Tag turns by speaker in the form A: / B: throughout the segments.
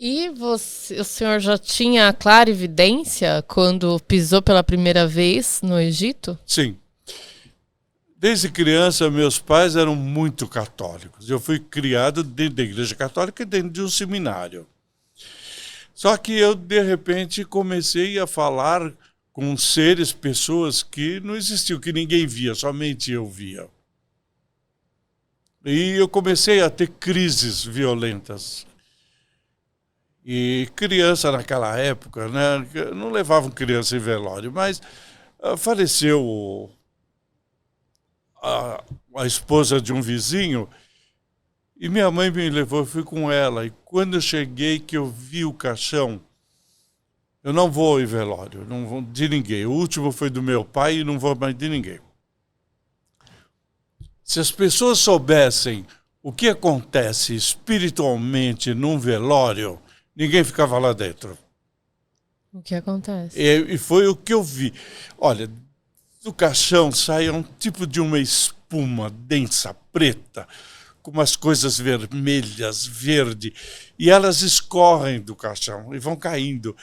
A: E o senhor já tinha a clarividência quando pisou pela primeira vez no Egito?
B: Sim. Desde criança, meus pais eram muito católicos. Eu fui criado dentro da Igreja Católica e dentro de um seminário. Só que eu, de repente, comecei a falar com seres, pessoas que não existiam, que ninguém via, somente eu via. E eu comecei a ter crises violentas. E criança naquela época, né, não levavam criança em velório, mas faleceu a esposa de um vizinho e minha mãe me levou, eu fui com ela. E quando eu cheguei, que eu vi o caixão, eu não vou em velório, não vou de ninguém. O último foi do meu pai e não vou mais de ninguém. Se as pessoas soubessem o que acontece espiritualmente num velório, ninguém ficava lá dentro.
A: O que acontece?
B: E foi o que eu vi. Olha, do caixão sai um tipo de uma espuma densa, preta, com umas coisas vermelhas, verde, e elas escorrem do caixão e vão caindo.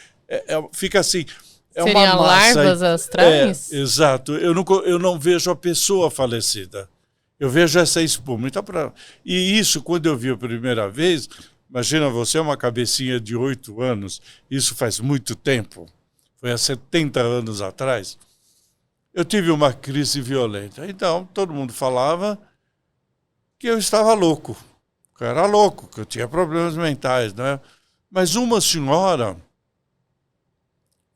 B: Fica assim,
A: Seria
B: uma massa.
A: Larvas astrais?
B: Exato. Eu não vejo a pessoa falecida. Eu vejo essa espuma. Então, e isso, quando eu vi a primeira vez, imagina você, uma cabecinha de 8 anos, isso faz muito tempo, foi há 70 anos atrás, eu tive uma crise violenta. Então, todo mundo falava que eu estava louco, que eu era louco, que eu tinha problemas mentais, né? Mas uma senhora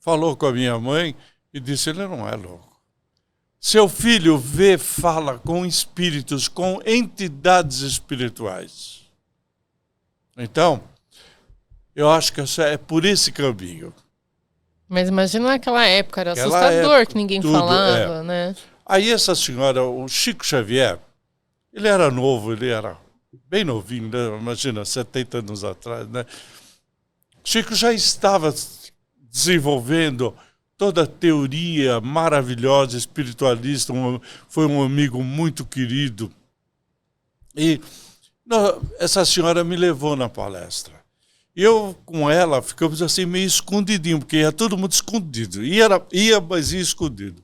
B: falou com a minha mãe e disse, ele não é louco. Seu filho vê, fala com espíritos, com entidades espirituais. Então, eu acho que é por esse caminho.
A: Mas imagina naquela época, era assustador, que ninguém falava, né?
B: Aí essa senhora, o Chico Xavier, ele era novo, ele era bem novinho, né? Imagina, 70 anos atrás, né? Chico já estava desenvolvendo toda a teoria maravilhosa, espiritualista, foi um amigo muito querido. E essa senhora me levou na palestra. E eu, com ela, ficamos assim meio escondidinho, porque ia todo mundo escondido. Mas ia escondido.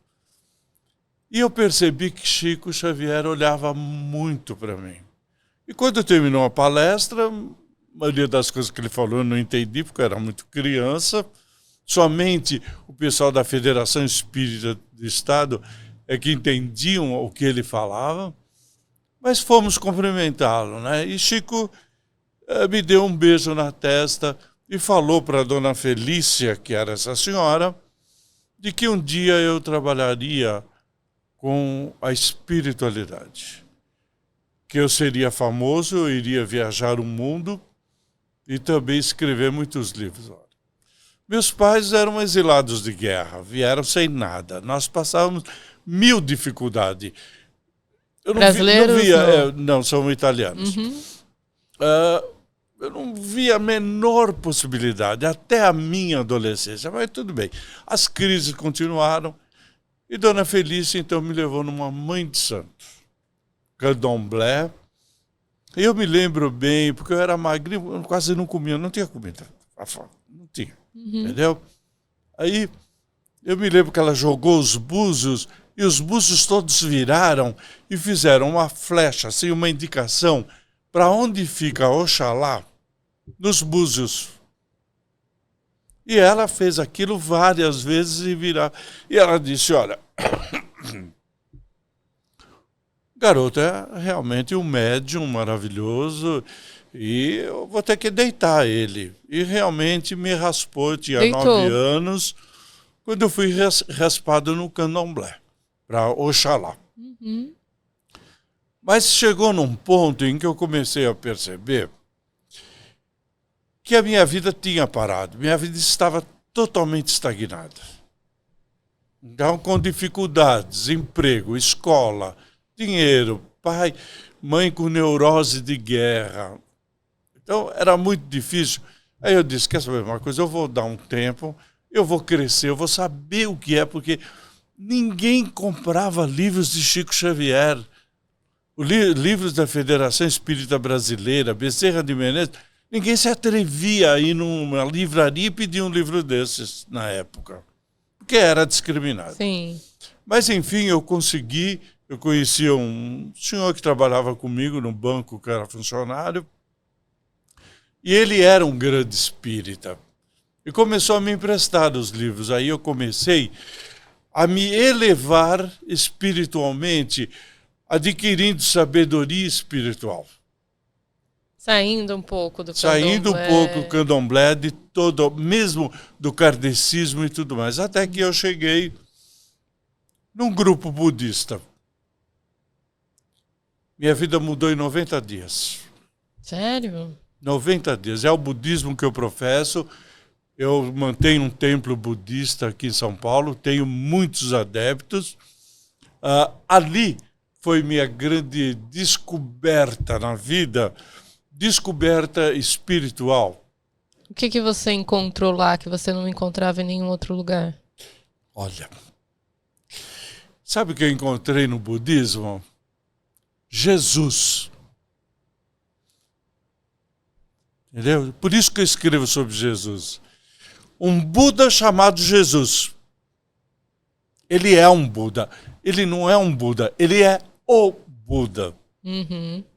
B: E eu percebi que Chico Xavier olhava muito para mim. E quando terminou a palestra, a maioria das coisas que ele falou eu não entendi, porque eu era muito criança. Somente o pessoal da Federação Espírita do Estado é que entendiam o que ele falava. Mas fomos cumprimentá-lo, né? E Chico me deu um beijo na testa e falou para a dona Felícia, que era essa senhora, de que um dia eu trabalharia com a espiritualidade. Que eu seria famoso, eu iria viajar o mundo e também escrever muitos livros. Meus pais eram exilados de guerra, vieram sem nada. Nós passávamos 1000 dificuldades. Eu
A: Brasileiros?
B: Não, são italianos.
A: Uhum.
B: Eu não via a menor possibilidade, até a minha adolescência, mas tudo bem. As crises continuaram e Dona Felícia então me levou numa mãe de santo, candomblé. E eu me lembro bem, porque eu era magrinho, eu quase não comia, não tinha comida, não tinha, entendeu? Aí eu me lembro que ela jogou os búzios e os búzios todos viraram e fizeram uma flecha, assim, uma indicação para onde fica Oxalá nos búzios. E ela fez aquilo várias vezes e ela disse, olha, garoto é realmente um médium maravilhoso e eu vou ter que deitar ele. E realmente me raspou, eu tinha 9 anos, quando eu fui raspado no candomblé, para Oxalá.
A: Uhum.
B: Mas chegou num ponto em que eu comecei a perceber que a minha vida tinha parado, minha vida estava totalmente estagnada. Então, com dificuldades, emprego, escola, dinheiro, pai, mãe com neurose de guerra. Então, era muito difícil. Aí eu disse, quer saber uma coisa, eu vou dar um tempo, eu vou crescer, eu vou saber o que é, porque ninguém comprava livros de Chico Xavier. Livros da Federação Espírita Brasileira, Bezerra de Menezes, Ninguém se atrevia a ir numa livraria e pedir um livro desses na época, porque era discriminado.
A: Sim.
B: Mas, enfim, eu consegui. Eu conhecia um senhor que trabalhava comigo no banco, que era funcionário, e ele era um grande espírita. E começou a me emprestar os livros. Aí eu comecei a me elevar espiritualmente, adquirindo sabedoria espiritual.
A: Saindo um pouco do
B: Saindo
A: candomblé.
B: um pouco do candomblé, de todo, mesmo do kardecismo e tudo mais. Até que eu cheguei num grupo budista. Minha vida mudou em 90 dias.
A: Sério?
B: 90 dias. É o budismo que eu professo. Eu mantenho um templo budista aqui em São Paulo, tenho muitos adeptos. Ali foi minha grande descoberta na vida, descoberta espiritual.
A: O que você encontrou lá que você não encontrava em nenhum outro lugar?
B: Olha, sabe o que eu encontrei no budismo? Jesus. Entendeu? Por isso que eu escrevo sobre Jesus. Um Buda chamado Jesus. Ele é um Buda. Ele não é um Buda, ele é o Buda.
A: Uhum.